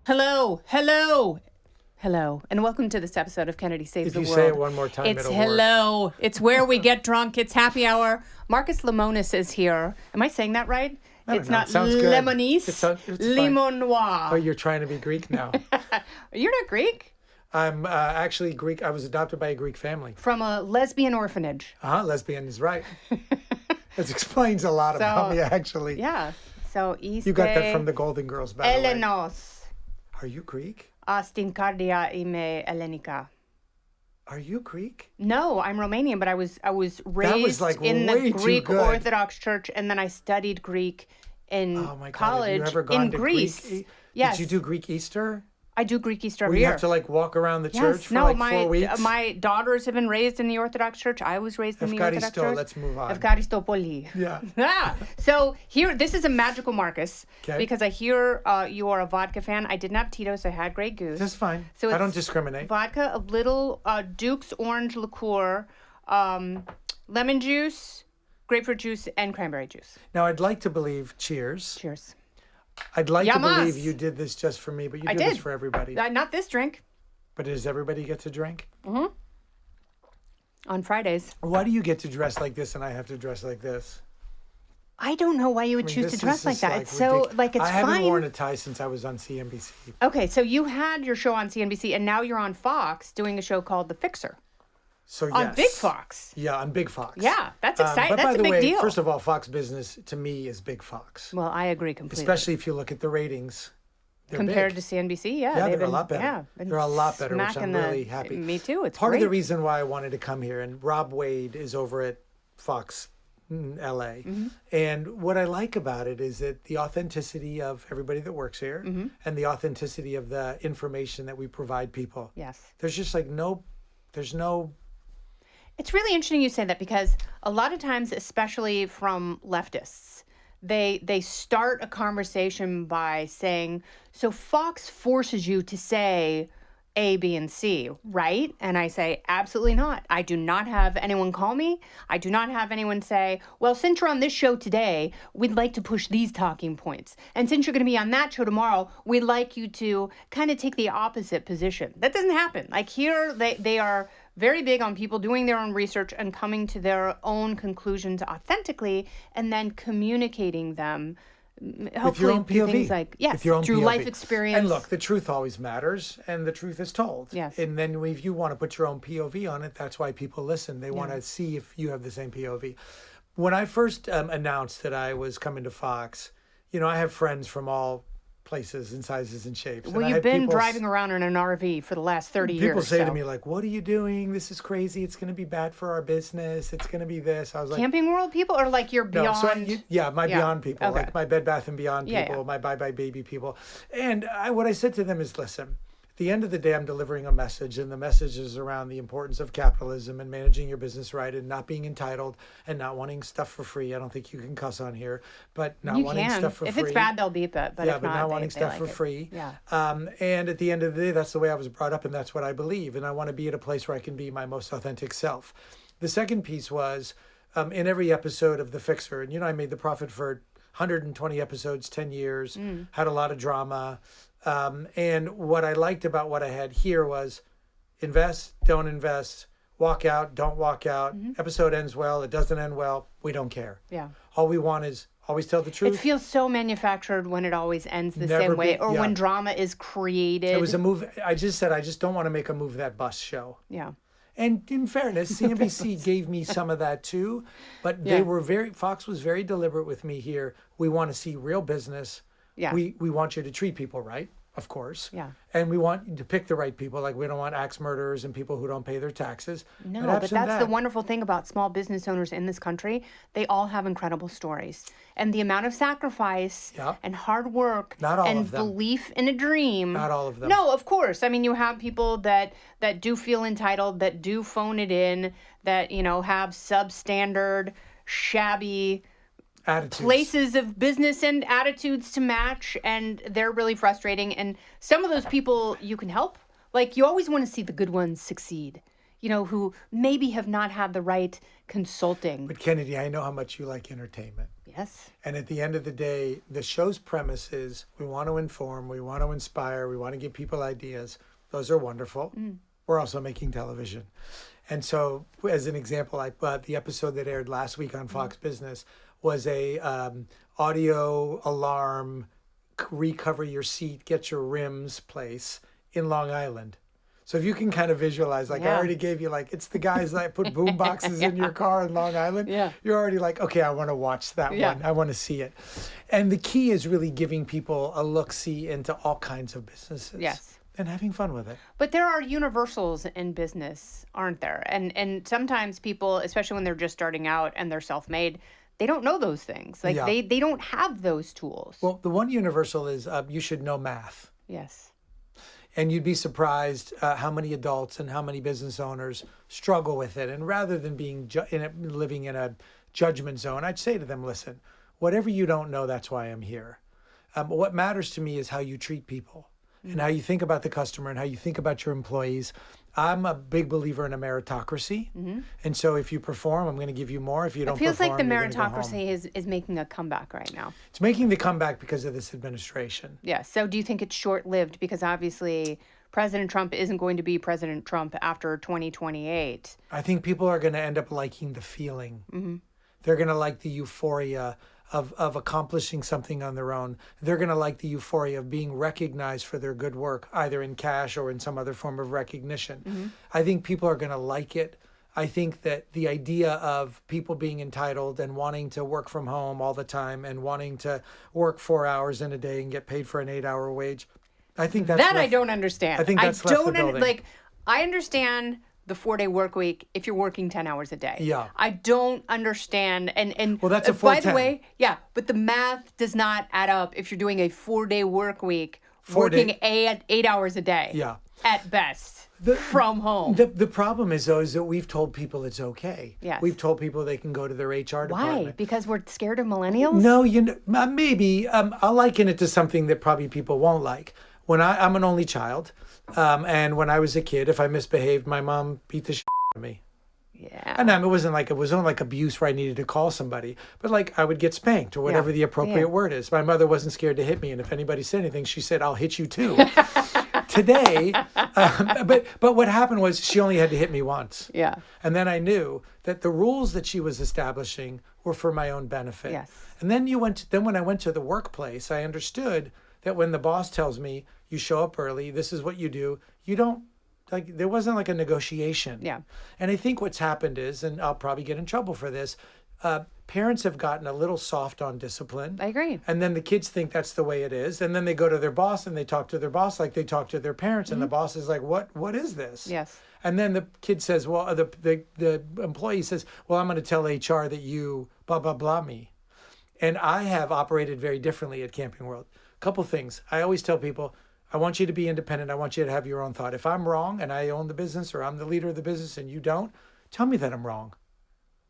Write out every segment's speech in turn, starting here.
Hello, hello, hello, and welcome to this episode of Kennedy Saves the World. If you say it one more time, it's it'll hello. work. It's where we get drunk. It's happy hour. Marcus Lemonis is here. Am I saying that right? It's not Lemonis. It's Lemonois. Oh, you're trying to be Greek now. You're not Greek? I'm actually Greek. I was adopted by a Greek family. From a lesbian orphanage. Lesbian is right. This explains a lot about me, actually. Yeah. So you got that from the Golden Girls, by the way. Elenos. Are you Greek? Στην καρδιά είμαι ελληνικά. Are you Greek? No, I'm Romanian, but I was raised in the Greek Orthodox Church, and then I studied Greek in college. Have you ever gone in to Greece. Greek? Yes. Did you do Greek Easter? I do Greek Easter every Where you year. have to walk around the church for 4 weeks? My daughters have been raised in the Orthodox Church. I was raised in the Orthodox Church. Let's move on. Evcharisto poli. Yeah. So here, this is a magical Marcus, okay. Because I hear you are a vodka fan. I didn't have Tito's. I had Grey Goose. That's fine. So I don't discriminate. Vodka, a little Duke's orange liqueur, lemon juice, grapefruit juice, and cranberry juice. Now, I'd like to believe, cheers. Cheers. I'd like to believe you did this just for me, but you do this for everybody. Not this drink. But does everybody get to drink? Mm-hmm. On Fridays. Why do you get to dress like this and I have to dress like this? I don't know why you would choose to dress like that. It's ridiculous. so, it's fine. I haven't worn a tie since I was on CNBC. Okay, so you had your show on CNBC, and now you're on Fox doing a show called The Fixer. So yes. On Big Fox. Yeah, on Big Fox. Yeah, that's exciting. But that's by the a big way, deal. First of all, Fox Business to me is Big Fox. Well, I agree completely. Especially if you look at the ratings. Compared to CNBC, yeah, they're a lot better. Yeah, they're a lot better, which I'm really happy. Me too. It's part great. of the reason why I wanted to come here, and Rob Wade is over at Fox LA. Mm-hmm. And what I like about it is that the authenticity of everybody that works here and the authenticity of the information that we provide people. Yes. There's just there's no. It's really interesting you say that, because a lot of times, especially from leftists, they start a conversation by saying, so Fox forces you to say A, B, and C, right? And I say, absolutely not. I do not have anyone call me. I do not have anyone say, well, since you're on this show today, we'd like to push these talking points. And since you're going to be on that show tomorrow, we'd like you to kind of take the opposite position. That doesn't happen. Like here, they are very big on people doing their own research and coming to their own conclusions authentically, and then communicating them. Hopefully, with your own POV. Things like, yes, through POV. Life experience. And look, the truth always matters, and the truth is told. Yes. And then if you want to put your own POV on it, that's why people listen. They want to see if you have the same POV. When I first announced that I was coming to Fox, I have friends from all places and sizes and shapes. Well, you've been driving around in an RV for the last 30 years. People say to me, what are you doing? This is crazy. It's going to be bad for our business. It's going to be this. I was like... Camping World people, or you're beyond... My Beyond people, okay. My Bed Bath & Beyond people, my Bye Bye Baby people. And what I said to them is, listen, at the end of the day, I'm delivering a message, and the message is around the importance of capitalism and managing your business right and not being entitled and not wanting stuff for free. I don't think you can cuss on here, but not wanting stuff for free. If it's bad, they'll beep it. But if not wanting stuff for free. Yeah. And at the end of the day, that's the way I was brought up, and that's what I believe. And I want to be at a place where I can be my most authentic self. The second piece was in every episode of The Fixer, and I made the profit for 120 episodes, 10 years, had a lot of drama. And what I liked about what I had here was invest, don't invest, walk out, don't walk out. Episode ends well, it doesn't end well, we don't care. Yeah. All we want is always tell the truth. It feels so manufactured when it always ends the same way, or when drama is created. It was a move. I just don't want to make a move that bust show. Yeah. And in fairness, CNBC gave me some of that too, but Fox was very deliberate with me here. We want to see real business. Yeah. We want you to treat people right, of course. Yeah. And we want you to pick the right people. We don't want axe murderers and people who don't pay their taxes. No, but that's the wonderful thing about small business owners in this country. They all have incredible stories. And the amount of sacrifice and hard work and belief in a dream. Not all of them. No, of course. I mean, you have people that do feel entitled, that do phone it in, that, have substandard, shabby attitudes. Places of business and attitudes to match, and they're really frustrating. And some of those people you can help. You always want to see the good ones succeed. who maybe have not had the right consulting. But Kennedy, I know how much you like entertainment. Yes. And at the end of the day, the show's premise is we want to inform, we want to inspire, we want to give people ideas. Those are wonderful. We're also making television. And so, as an example, the episode that aired last week on Fox Business was a audio alarm, recover your seat, get your rims place in Long Island. So if you can kind of visualize, I already gave you it's the guys that put boom boxes in your car in Long Island. Yeah. You're already okay, I want to watch that one. I want to see it. And the key is really giving people a look-see into all kinds of businesses. Yes. And having fun with it. But there are universals in business, aren't there? And sometimes people, especially when they're just starting out and they're self-made, they don't know those things. They don't have those tools. Well, the one universal is you should know math. Yes. And you'd be surprised how many adults and how many business owners struggle with it. And rather than being living in a judgment zone, I'd say to them, listen, whatever you don't know, that's why I'm here. What matters to me is how you treat people and how you think about the customer and how you think about your employees. I'm a big believer in a meritocracy. And so if you perform, I'm going to give you more. If you don't perform, it feels like the you're gonna go home. meritocracy is making a comeback right now. It's making the comeback because of this administration. Yeah. So do you think it's short-lived? Because obviously President Trump isn't going to be President Trump after 2028. I think people are going to end up liking the feeling. They're going to like the euphoria of accomplishing something on their own. They're going to like the euphoria of being recognized for their good work, either in cash or in some other form of recognition. I think people are going to like it. I think that the idea of people being entitled and wanting to work from home all the time and wanting to work 4 hours in a day and get paid for an 8-hour wage, I think that's I don't understand. I think that's left the building. I understand the 4-day work week if you're working 10 hours a day. Yeah. I don't understand. And well, that's a by 410. the way, but the math does not add up if you're doing a 4-day work week, 4 day- working 8 hours a day. Yeah. At best. From home. The problem is, though, is that we've told people it's okay. Yes. We've told people they can go to their HR department. Why? Because we're scared of millennials? No, maybe. I'll liken it to something that probably people won't like. When I'm an only child, and when I was a kid, if I misbehaved, my mom beat the shit out of me. Yeah. And it wasn't like abuse where I needed to call somebody, but I would get spanked or whatever the appropriate word is. My mother wasn't scared to hit me, and if anybody said anything, she said, "I'll hit you too." Today, but what happened was she only had to hit me once. Yeah. And then I knew that the rules that she was establishing were for my own benefit. Yes. And then when I went to the workplace, I understood that when the boss tells me you show up early, this is what you do, you don't there wasn't a negotiation. Yeah. And I think what's happened is, and I'll probably get in trouble for this, parents have gotten a little soft on discipline. I agree. And then the kids think that's the way it is. And then they go to their boss and they talk to their boss like they talk to their parents. And the boss is like, what is this? Yes. And then the kid says, well, the employee says, well, I'm going to tell HR that you blah, blah, blah me. And I have operated very differently at Camping World. A couple things. I always tell people, I want you to be independent. I want you to have your own thought. If I'm wrong and I own the business or I'm the leader of the business and you don't, tell me that I'm wrong.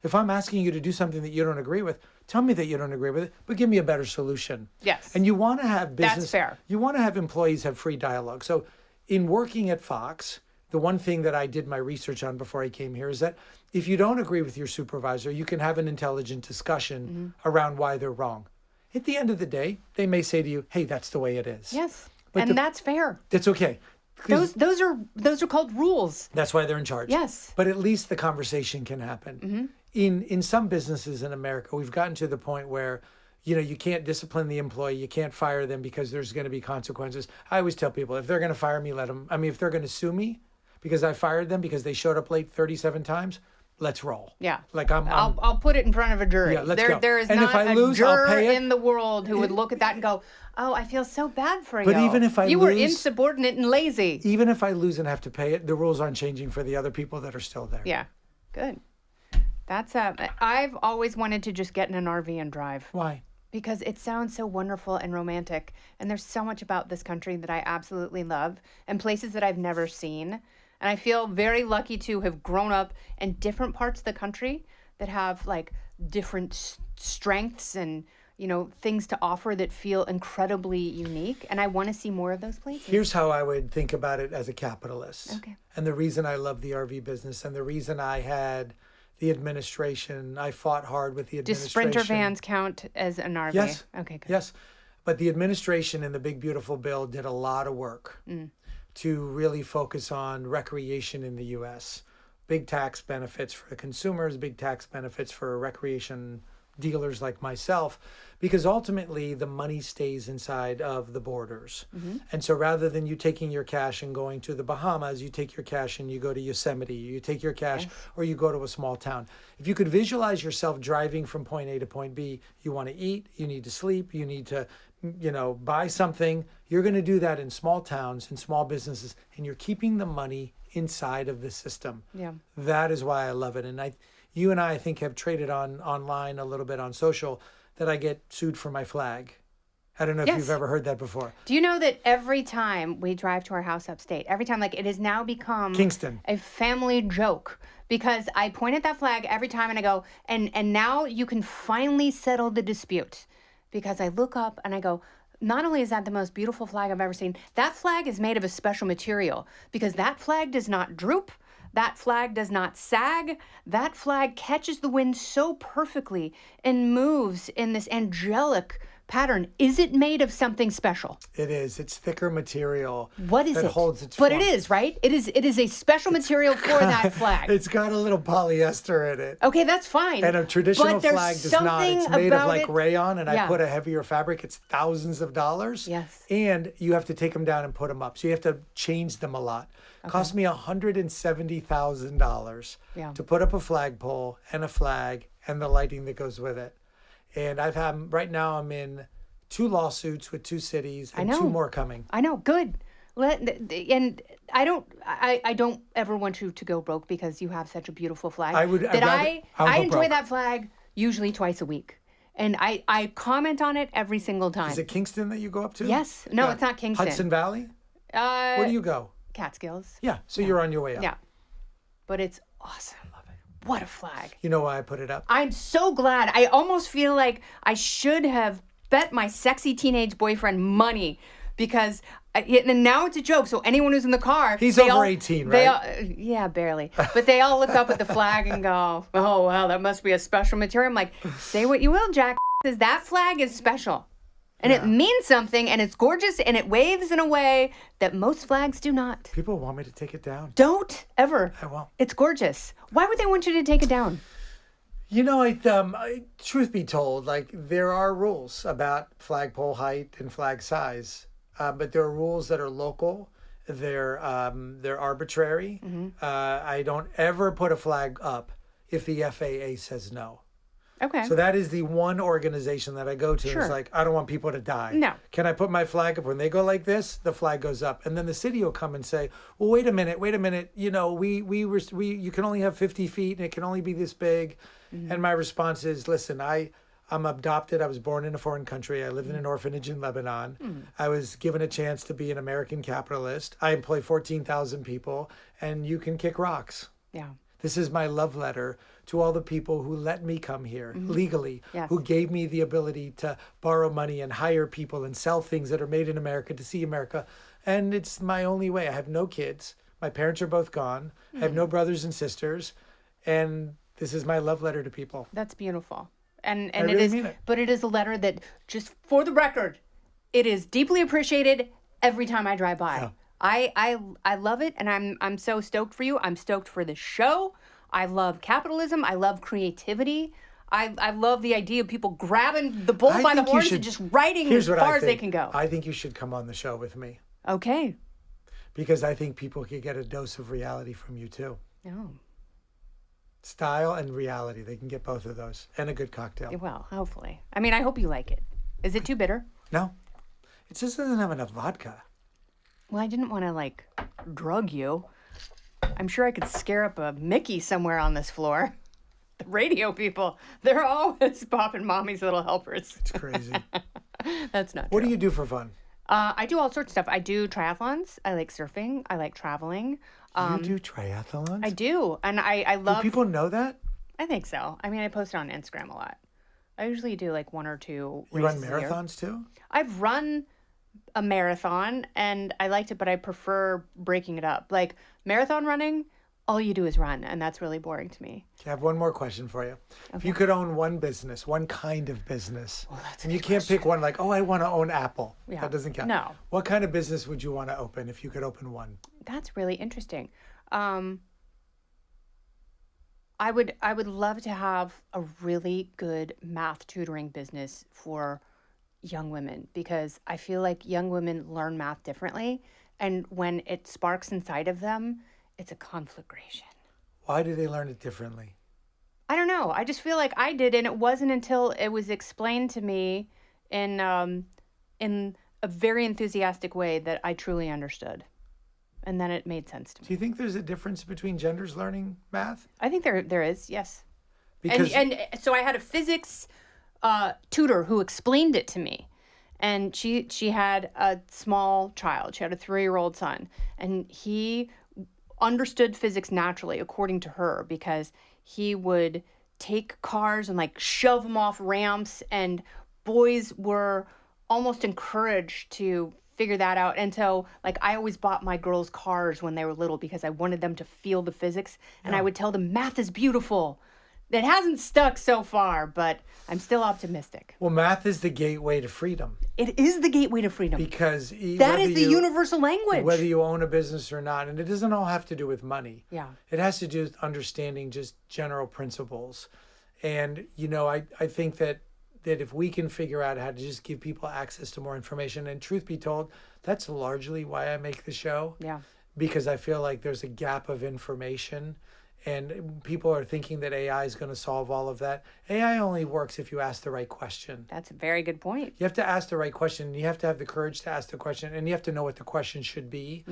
If I'm asking you to do something that you don't agree with, tell me that you don't agree with it, but give me a better solution. Yes. And you want to have business. That's fair. You want to have employees have free dialogue. So in working at Fox, the one thing that I did my research on before I came here is that if you don't agree with your supervisor, you can have an intelligent discussion around why they're wrong. At the end of the day, they may say to you, hey, that's the way it is. Yes. But And that's fair. That's okay. Those are called rules. That's why they're in charge. Yes. But at least the conversation can happen. In some businesses in America, we've gotten to the point where, you can't discipline the employee. You can't fire them because there's going to be consequences. I always tell people, if they're going to fire me, if they're going to sue me because I fired them because they showed up late 37 times, let's roll. Yeah. I'll put it in front of a jury. Yeah, let's go. There is And not if I a lose, I'll juror pay it. in the world who would look at that and go, oh, I feel so bad for you. But even if you were lose- insubordinate and lazy. Even if I lose and have to pay it, the rules aren't changing for the other people that are still there. Yeah. Good. That's I've always wanted to just get in an RV and drive. Why? Because it sounds so wonderful and romantic. And there's so much about this country that I absolutely love and places that I've never seen. And I feel very lucky to have grown up in different parts of the country that have different strengths and things to offer that feel incredibly unique. And I want to see more of those places. Here's how I would think about it as a capitalist. Okay. And the reason I love the RV business and the reason I had the administration, I fought hard with the Do administration. Sprinter vans count as an RV? Yes. Okay, good. Yes. But the administration in the Big Beautiful Bill did a lot of work to really focus on recreation in the U.S. Big tax benefits for the consumers, big tax benefits for recreation dealers like myself, because ultimately the money stays inside of the borders. And so rather than you taking your cash and going to the Bahamas, you take your cash and you go to Yosemite, you take your cash or you go to a small town. If you could visualize yourself driving from point A to point B, you want to eat, you need to sleep, you need to, buy something, you're going to do that in small towns, in small businesses, and you're keeping the money inside of the system. Yeah. That is why I love it. And you and I think have traded online a little bit on social that I get sued for my flag. I don't know if you've ever heard that before. Do you know that every time we drive to our house upstate, every time, it has now become Kingston, a family joke, because I point at that flag every time and I go, and now you can finally settle the dispute, because I look up and I go, not only is that the most beautiful flag I've ever seen, that flag is made of a special material, because that flag does not droop. That flag does not sag. That flag catches the wind so perfectly and moves in this angelic pattern. Is it made of something special? It is. It's thicker material. What is that it? holds its But form. it is, right? It is a special material for that flag. It's got a little polyester in it. Okay, that's fine. And a traditional But there's flag does not. It's something made of about like it- rayon, and I Yeah. put a heavier fabric. It's thousands of dollars. Yes. And you have to take them down and put them up. So you have to change them a lot. Cost me $170,000 to put up a flagpole and a flag and the lighting that goes with it. And right now I'm in 2 lawsuits with 2 cities and 2 more coming. I know, good. And I don't ever want you to go broke, because you have such a beautiful flag. I enjoy broke. that flag usually twice a week. And I comment on it every single time. Is it Kingston that you go up to? Yes. No, it's not Kingston. Hudson Valley? Where do you go? Catskills. Yeah, so you're on your way up. Yeah. But it's awesome. I love it. What a flag. You know why I put it up? I'm so glad. I almost feel like I should have bet my sexy teenage boyfriend money, because and now it's a joke. So anyone who's in the car, He's over 18, right? Yeah, barely. But they all look up at the flag and go, "Oh, well, that must be a special material." I'm like, say what you will, Jack. Says that flag is special. And it means something, and it's gorgeous, and it waves in a way that most flags do not. People want me to take it down. Don't ever. I won't. It's gorgeous. Why would they want you to take it down? Truth be told, there are rules about flagpole height and flag size, but there are rules that are local. They're arbitrary. I don't ever put a flag up if the FAA says no. Okay. So that is the one organization that I go to. Sure. It's like, I don't want people to die. No. Can I put my flag up? When they go like this, the flag goes up. And then the city will come and say, well, wait a minute. You can only have 50 feet and it can only be this big. And my response is, listen, I'm adopted. I was born in a foreign country. I lived in an orphanage in Lebanon. I was given a chance to be an American capitalist. I employ 14,000 people, and you can kick rocks. Yeah. This is my love letter to all the people who let me come here legally, who gave me the ability to borrow money and hire people and sell things that are made in America to see America. And it's my only way. I have no kids. My parents are both gone. I have no brothers and sisters. And this is my love letter to people. That's beautiful. And I really mean it. But it is a letter that, just for the record, it is deeply appreciated every time I drive by. Yeah. I love it, and I'm so stoked for you. I'm stoked for the show. I love capitalism. I love creativity. I love the idea of people grabbing the bull by the horns and just riding as far as they can go. I think you should come on the show with me. Okay. Because I think people could get a dose of reality from you too. Oh. Style and reality. They can get both of those. And a good cocktail. Well, hopefully. I mean, I hope you like it. Is it too bitter? No. It just doesn't have enough vodka. Well, I didn't want to, drug you. I'm sure I could scare up a Mickey somewhere on this floor. The radio people, they're always popping mommy's little helpers. It's crazy. That's not What true. do you do for fun? I do all sorts of stuff. I do triathlons. I like surfing. I like traveling. You do triathlons? I do. And I love... Do people know that? I think so. I mean, I post it on Instagram a lot. I usually do like 1 or 2 You run races a year. marathons too? I've run a marathon and I liked it, but I prefer breaking it up. Like marathon running, all you do is run, and that's really boring to me. Okay, I have one more question for you. If you could own one business, one kind of business, and you can't pick one like, oh, I want to own Apple. Yeah. That doesn't count. No. What kind of business would you want to open if you could open one? That's really interesting. I would love to have a really good math tutoring business for young women, because I feel like young women learn math differently, and when it sparks inside of them, it's a conflagration. Why do they learn it differently? I don't know. I just feel like I did, and it wasn't until it was explained to me in a very enthusiastic way that I truly understood, and then it made sense to Do me. you think there's a difference between genders learning math? I think there is, yes. Because And so I had a physics tutor who explained it to me, and she had a small child. She had a 3-year-old son, and he understood physics naturally, according to her, because he would take cars and like shove them off ramps, and boys were almost encouraged to figure that out. And so like I always bought my girls cars when they were little because I wanted them to feel the physics, and I would tell them math is beautiful. That hasn't stuck so far, but I'm still optimistic. well, math is the gateway to freedom, It is the gateway to freedom. because That is the universal language. whether you own a business or not, and it doesn't all have to do with money. Yeah. It has to do with understanding just general principles. And, I think that if we can figure out how to just give people access to more information, and truth be told, that's largely why I make the show. Yeah. Because I feel like there's a gap of information, and people are thinking that AI is going to solve all of that. AI only works if you ask the right question. That's a very good point. You have to ask the right question. You have to have the courage to ask the question, and you have to know what the question should be.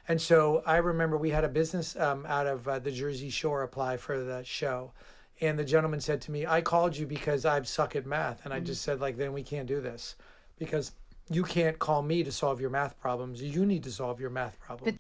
And so I remember we had a business out of the Jersey Shore apply for the show. And the gentleman said to me, I called you because I suck at math. And I just said, then we can't do this, because you can't call me to solve your math problems. You need to solve your math problems.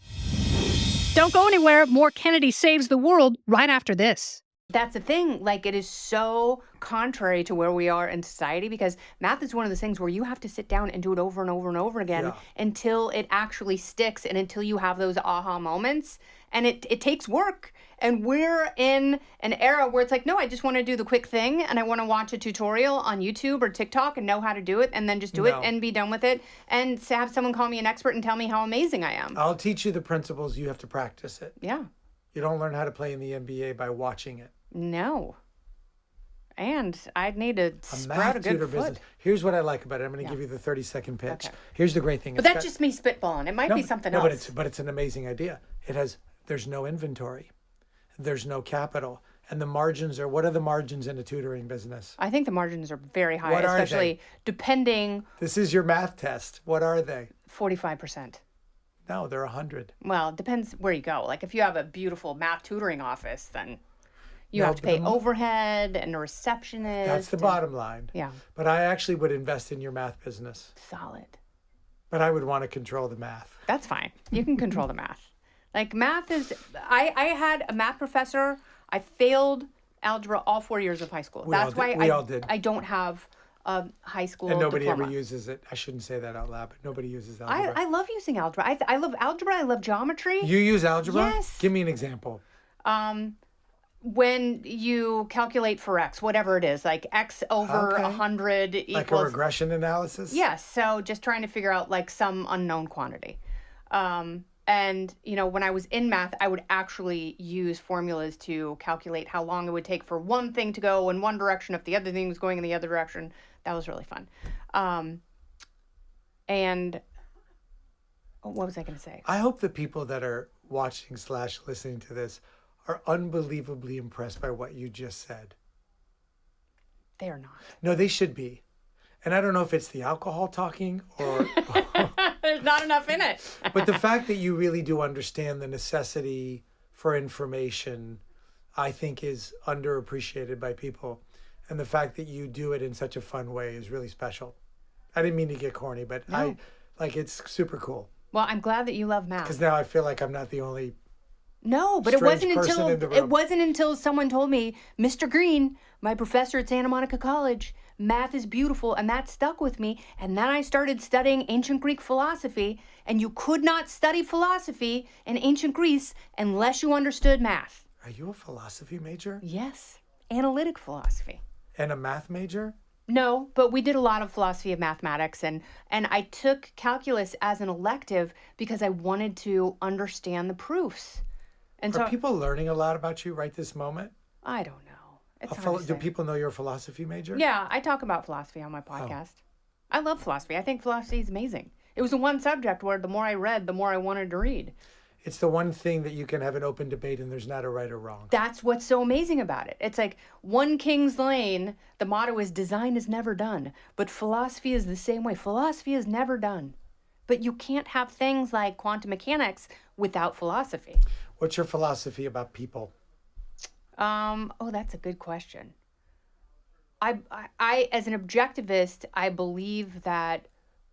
Don't go anywhere. More Kennedy Saves the World right after this. That's the thing. Like, it is so contrary to where we are in society, because math is one of those things where you have to sit down and do it over and over and over again until it actually sticks, and until you have those aha moments. And it takes work. And we're in an era where it's like, no, I just want to do the quick thing, and I want to watch a tutorial on YouTube or TikTok and know how to do it, and then just do it and be done with it, and have someone call me an expert and tell me how amazing I am. I'll teach you the principles. You have to practice it. Yeah. You don't learn how to play in the NBA by watching it. No. And I'd need to sprout a good tutor foot. business. Here's what I like about it. I'm going to give you the 30-second pitch. Okay. Here's the great thing. But that's just me spitballing. It might be something else. But it's an amazing idea. There's no inventory. There's no capital. And the margins what are the margins in a tutoring business? I think the margins are very high, What are especially they? depending. This is your math test. What are they? 45%. No, they're 100. Well, it depends where you go. Like if you have a beautiful math tutoring office, then you No, have to but pay overhead and a receptionist. That's the bottom line. Yeah. But I actually would invest in your math business. Solid. But I would want to control the math. That's fine. You can control the math. Like math is, I had a math professor. I failed algebra all 4 years of high school. That's why we all did. I don't have a high school And nobody diploma. ever uses it. I shouldn't say that out loud, but nobody uses algebra. I love using algebra. I love algebra. I love geometry. You use algebra? Yes. Give me an example. When you calculate for x, whatever it is, like x over 100 equals... Like a regression analysis? Yes. So just trying to figure out like some unknown quantity. And, when I was in math, I would actually use formulas to calculate how long it would take for one thing to go in one direction if the other thing was going in the other direction. That was really fun. And what was I going to say? I hope the people that are watching / listening to this are unbelievably impressed by what you just said. They are not. No, they should be. And I don't know if it's the alcohol talking or... There's not enough in it. But the fact that you really do understand the necessity for information, I think is underappreciated by people. And the fact that you do it in such a fun way is really special. I didn't mean to get corny, but it's super cool. Well, I'm glad that you love math. Because now I feel like I'm not the only No, but it strange wasn't person until in the room. someone told me, Mr. Green, my professor at Santa Monica College, math is beautiful, and that stuck with me. And then I started studying ancient Greek philosophy, and you could not study philosophy in ancient Greece unless you understood math. Are you a philosophy major? Yes, analytic philosophy. And a math major? No, but we did a lot of philosophy of mathematics, and I took calculus as an elective because I wanted to understand the proofs. And Are so people learning a lot about you right this moment? I don't know. It's hard to Do say. people know you're a philosophy major? Yeah, I talk about philosophy on my podcast. I love philosophy. I think philosophy is amazing. It was the one subject where the more I read, the more I wanted to read. It's the one thing that you can have an open debate and there's not a right or wrong. That's what's so amazing about it. It's like one King's Lane, the motto is design is never done. But philosophy is the same way. Philosophy is never done. But you can't have things like quantum mechanics without philosophy. What's your philosophy about people? Oh, that's a good question. I as an objectivist, I believe that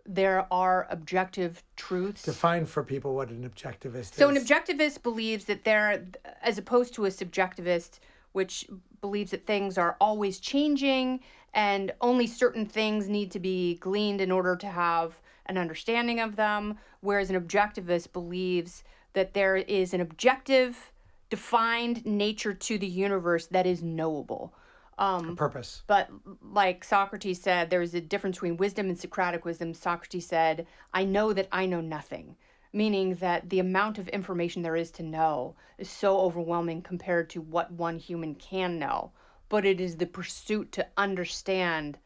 there are objective truths. Define for people what an objectivist is. So an objectivist believes that there, as opposed to a subjectivist, which believes that things are always changing and only certain things need to be gleaned in order to have an understanding of them, whereas an objectivist believes that there is an objective, defined nature to the universe that is knowable. A purpose. But like Socrates said, there is a difference between wisdom and Socratic wisdom. Socrates said, I know that I know nothing, meaning that the amount of information there is to know is so overwhelming compared to what one human can know. But it is the pursuit to understand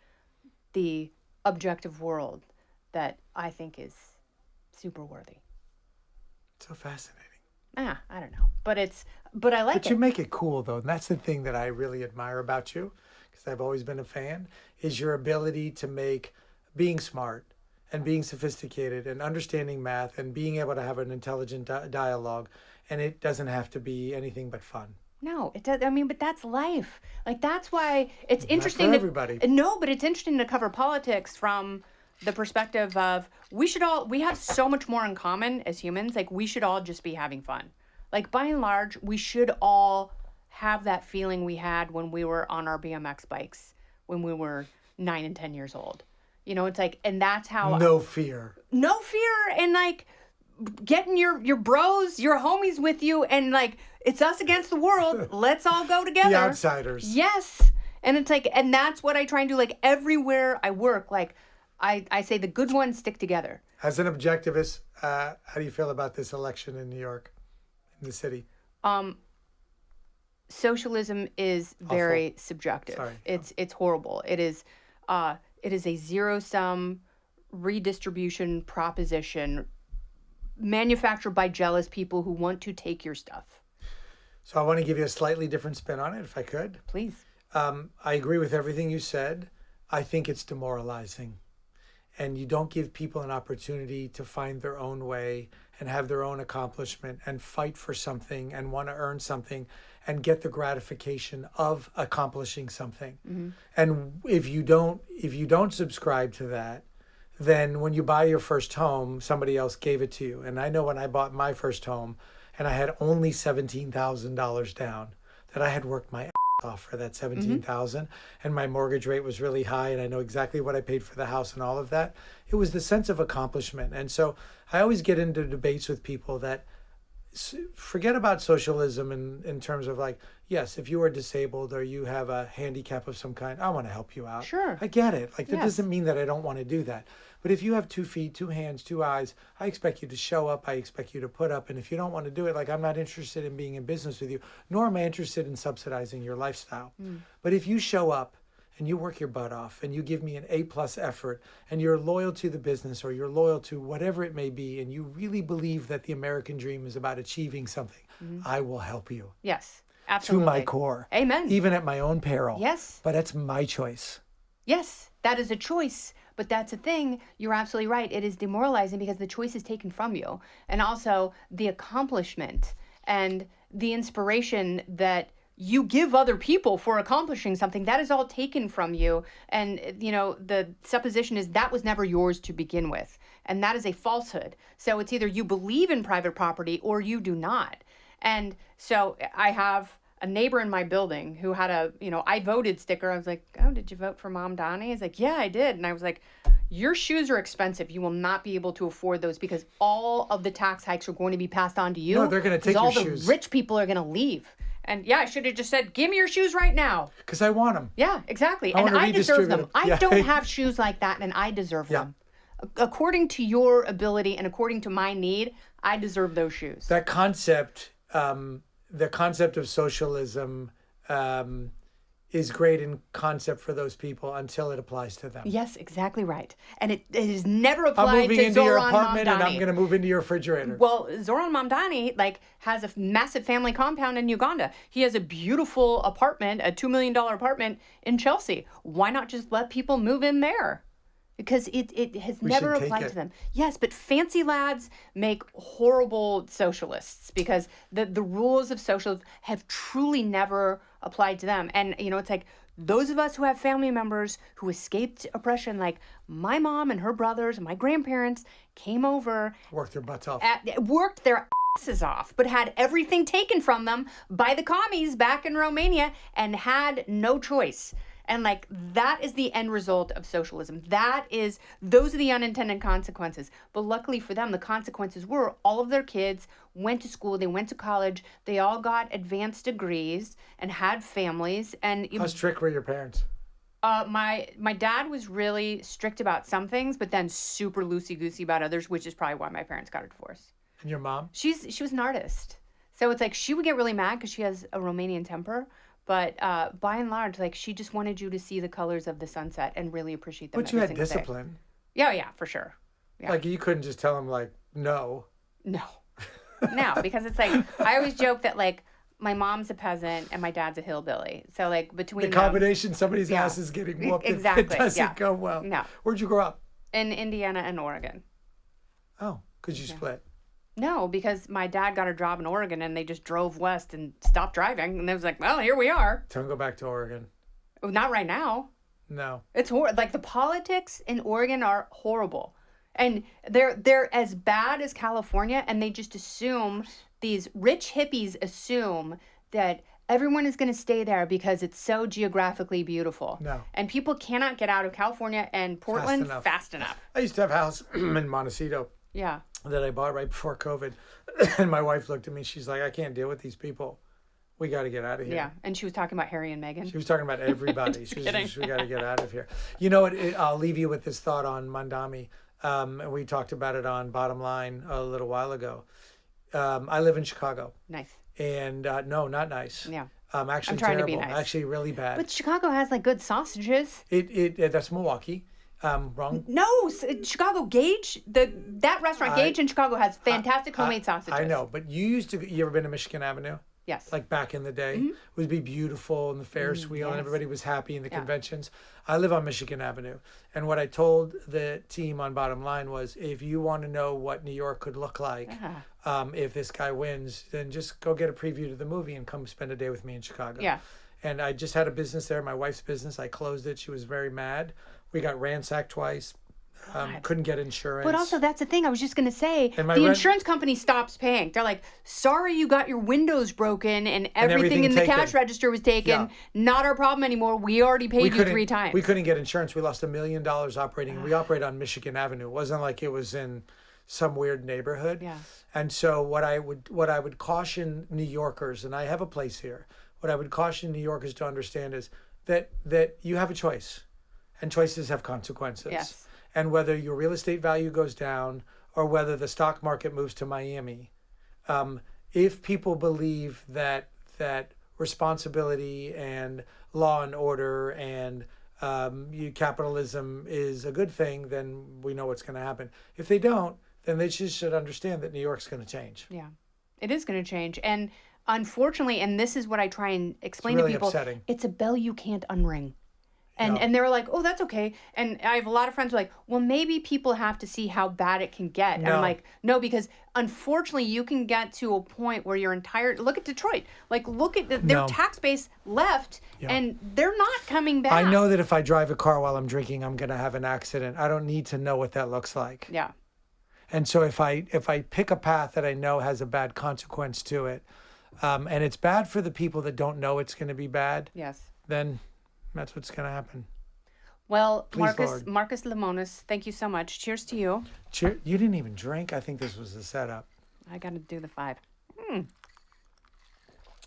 the objective world that I think is super worthy. So fascinating. I don't know. But I like But it. you make it cool, though. And that's the thing that I really admire about you, because I've always been a fan, is your ability to make being smart and being sophisticated and understanding math and being able to have an intelligent dialogue. And it doesn't have to be anything but fun. No, it does. I mean, but that's life. Like, that's why it's interesting. Not for everybody. No, but it's interesting to cover politics from the perspective of we have so much more in common as humans. Like, we should all just be having fun. Like, by and large, we should all have that feeling we had when we were on our BMX bikes when we were 9 and 10 years old. You know, it's like, and that's how. No fear. No fear. And like, getting your bros, your homies with you, and like, it's us against the world. Let's all go together. The outsiders. Yes. And it's like, and that's what I try and do. Like, everywhere I work, like, I say the good ones stick together. As an objectivist, how do you feel about this election in New York, in the city? Socialism is very subjective. Sorry. It's horrible. It is a zero-sum redistribution proposition manufactured by jealous people who want to take your stuff. So I want to give you a slightly different spin on it, if I could. Please. I agree with everything you said. I think it's demoralizing. And you don't give people an opportunity to find their own way and have their own accomplishment and fight for something and want to earn something and get the gratification of accomplishing something. Mm-hmm. And if you don't subscribe to that, then when you buy your first home, somebody else gave it to you. And I know when I bought my first home and I had only $17,000 down, that I had worked my off for that $17,000, and my mortgage rate was really high, and I know exactly what I paid for the house and all of that. It was the sense of accomplishment. And so I always get into debates with people that forget about socialism in terms of like, yes, if you are disabled or you have a handicap of some kind, I want to help you out. Sure. I get it. Like, that Yes. doesn't mean that I don't want to do that. But if you have 2 feet, 2 hands, 2 eyes, I expect you to show up. I expect you to put up. And if you don't want to do it, like, I'm not interested in being in business with you, nor am I interested in subsidizing your lifestyle. But if you show up and you work your butt off and you give me an A+ effort and you're loyal to the business or you're loyal to whatever it may be, and you really believe that the American dream is about achieving something, I will help you. Yes. Absolutely. To my core. Amen. Even at my own peril. Yes. But that's my choice. Yes, that is a choice. But that's a thing. You're absolutely right. It is demoralizing because the choice is taken from you. And also the accomplishment and the inspiration that you give other people for accomplishing something, that is all taken from you. And, you know, the supposition is that was never yours to begin with. And that is a falsehood. So it's either you believe in private property or you do not. And so I have a neighbor in my building who had a, I voted sticker. I was like, oh, did you vote for Mom Donnie? He's like, yeah, I did. And I was like, your shoes are expensive. You will not be able to afford those because all of the tax hikes are going to be passed on to you. No, they're going to take your shoes. All the rich people are going to leave. And yeah, I should have just said, give me your shoes right now. Because I want them. Yeah, exactly. And I deserve them. I don't have shoes like that, and I deserve them. According to your ability and according to my need, I deserve those shoes. That concept, the concept of socialism is great in concept for those people until it applies to them. Yes, exactly right. And it is never applied to I'm moving into your apartment Mamdani. and I'm going to move into your refrigerator. Well, Zoran Mamdani has a massive family compound in Uganda. He has a beautiful apartment, a $2 million apartment in Chelsea. Why not just let people move in there? Because it has never applied to them. Yes, but fancy lads make horrible socialists because the rules of socialism have truly never applied to them. And, it's like those of us who have family members who escaped oppression, like my mom and her brothers and my grandparents came over. Worked their butts off. Worked their asses off, but had everything taken from them by the commies back in Romania and had no choice. And that is the end result of socialism. Those are the unintended consequences. But luckily for them, the consequences were all of their kids went to school, they went to college, they all got advanced degrees and had families. And how strict were your parents? My dad was really strict about some things, but then super loosey-goosey about others, which is probably why my parents got a divorce. And your mom? She was an artist. So it's like she would get really mad because she has a Romanian temper. But by and large, she just wanted you to see the colors of the sunset and really appreciate them. But you had discipline. Yeah, for sure. Yeah. You couldn't just tell them no. No, because it's I always joke that my mom's a peasant and my dad's a hillbilly. So between the combination, somebody's ass is getting whooped. Exactly. If it doesn't go well. No. Where'd you grow up? In Indiana and Oregon. Oh, because you split. No, because my dad got a job in Oregon and they just drove west and stopped driving. And it was like, well, here we are. Don't go back to Oregon. Not right now. No. It's horrible. The politics in Oregon are horrible. And they're as bad as California. And they just assume, these rich hippies assume that everyone is going to stay there because it's so geographically beautiful. No. And people cannot get out of California and Portland fast enough. I used to have a house in Montecito. Yeah. That I bought right before COVID. And my wife looked at me. She's like, I can't deal with these people. We got to get out of here. Yeah. And she was talking about Harry and Meghan. She was talking about everybody. She was kidding. Just, we got to get out of here. You know what? I'll leave you with this thought on Mandami. And we talked about it on Bottom Line a little while ago. I live in Chicago. Nice. And no, not nice. Yeah. Actually I'm trying terrible. to be nice. Actually really bad. But Chicago has good sausages. That's Milwaukee. Wrong. No, Chicago Gage. That restaurant Gage in Chicago has fantastic homemade sausages. I know, but you ever been to Michigan Avenue? Yes. Back in the day, it would be beautiful and the Ferris wheel and everybody was happy in the conventions. I live on Michigan Avenue, and what I told the team on Bottom Line was, if you want to know what New York could look like, if this guy wins, then just go get a preview to the movie and come spend a day with me in Chicago. Yeah. And I just had a business there, my wife's business. I closed it. She was very mad. We got ransacked twice. Couldn't get insurance. But also, that's the thing. I was just going to say, the insurance company stops paying. They're like, sorry you got your windows broken and everything in the cash register was taken. Yeah. Not our problem anymore. We already paid you 3 times. We couldn't get insurance. We lost $1 million operating. We operate on Michigan Avenue. It wasn't like it was in some weird neighborhood. Yeah. And so what I would caution New Yorkers, and I have a place here, what I would caution New Yorkers to understand is that you have a choice. And choices have consequences. Yes. And whether your real estate value goes down or whether the stock market moves to Miami, if people believe that responsibility and law and order and capitalism is a good thing, then we know what's going to happen. If they don't, then they just should understand that New York's going to change. Yeah, it is going to change. And unfortunately, and this is what I try and explain really to people, upsetting. It's a bell you can't unring. And they're like, oh, that's okay. And I have a lot of friends who are like, well, maybe people have to see how bad it can get. And I'm like, no, because unfortunately you can get to a point where your entire, look at Detroit, look at their tax base left and they're not coming back. I know that if I drive a car while I'm drinking, I'm going to have an accident. I don't need to know what that looks like. Yeah. And so if I pick a path that I know has a bad consequence to it, and it's bad for the people that don't know it's going to be bad, Yes. then that's what's going to happen. Well, Please, Lord. Marcus Lemonis, thank you so much. Cheers to you. Cheer. You didn't even drink. I think this was a setup. I got to do the 5.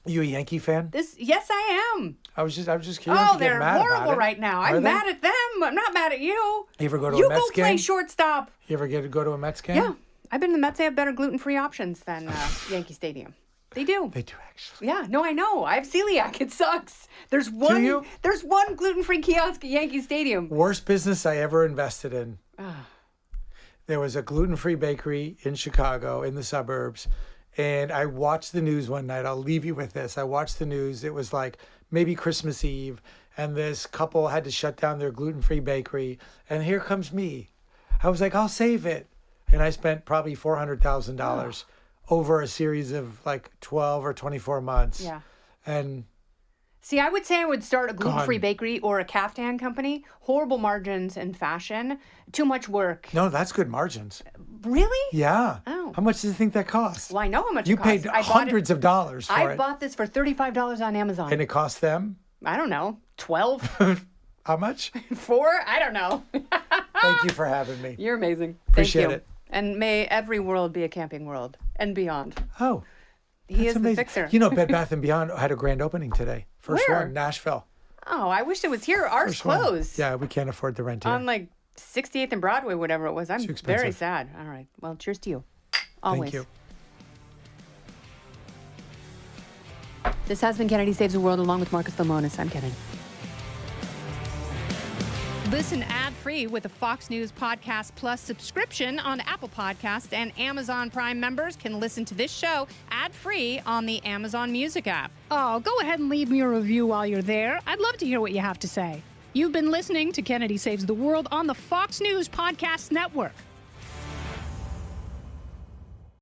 You a Yankee fan? Yes, I am. I was just curious. Oh, to get they're mad horrible about it. right now. Are I'm they? mad at them. I'm not mad at you. You ever go to You a Mets go play game? shortstop. You ever get to go to a Mets game? Yeah, I've been to the Mets. They have better gluten-free options than Yankee Stadium. They do. They do actually. Yeah, no, I know. I have celiac. It sucks. There's one. you? There's one gluten-free kiosk at Yankee Stadium. Worst business I ever invested in. There was a gluten-free bakery in Chicago in the suburbs. And I watched the news one night. I'll leave you with this. I watched the news. It was like maybe Christmas Eve. And this couple had to shut down their gluten-free bakery. And here comes me. I was like, I'll save it. And I spent probably $400,000 over a series of like 12 or 24 months. Yeah. And See, I would say I would start a gluten-free Gone. bakery or a caftan company. Horrible margins and fashion. Too much work. no, that's good margins. Really? Yeah. Oh. How much do you think that costs? Well, I know how much You it costs. paid I bought hundreds of dollars for I it. bought this for $35 on Amazon. And it cost them I don't know, 12, how much? 4? I don't know. Thank you for having me. You're amazing. Appreciate Thank you. it. And may every world be a camping world and beyond. Oh, He is that's amazing. the fixer. You know, Bed Bath & Beyond had a grand opening today. First Where? one, Nashville. Oh, I wish it was here. Ours First one. closed. Yeah, we can't afford the rent here. On like 68th and Broadway, whatever it was. I'm Too very expensive. sad. All right. Well, cheers to you. Always. Thank you. This has been Kennedy Saves the World along with Marcus Lemonis. I'm Kennedy. Listen ad-free with a Fox News Podcast Plus subscription on Apple Podcasts, and Amazon Prime members can listen to this show ad-free on the Amazon Music app. Oh, go ahead and leave me a review while you're there. I'd love to hear what you have to say. You've been listening to Kennedy Saves the World on the Fox News Podcast Network.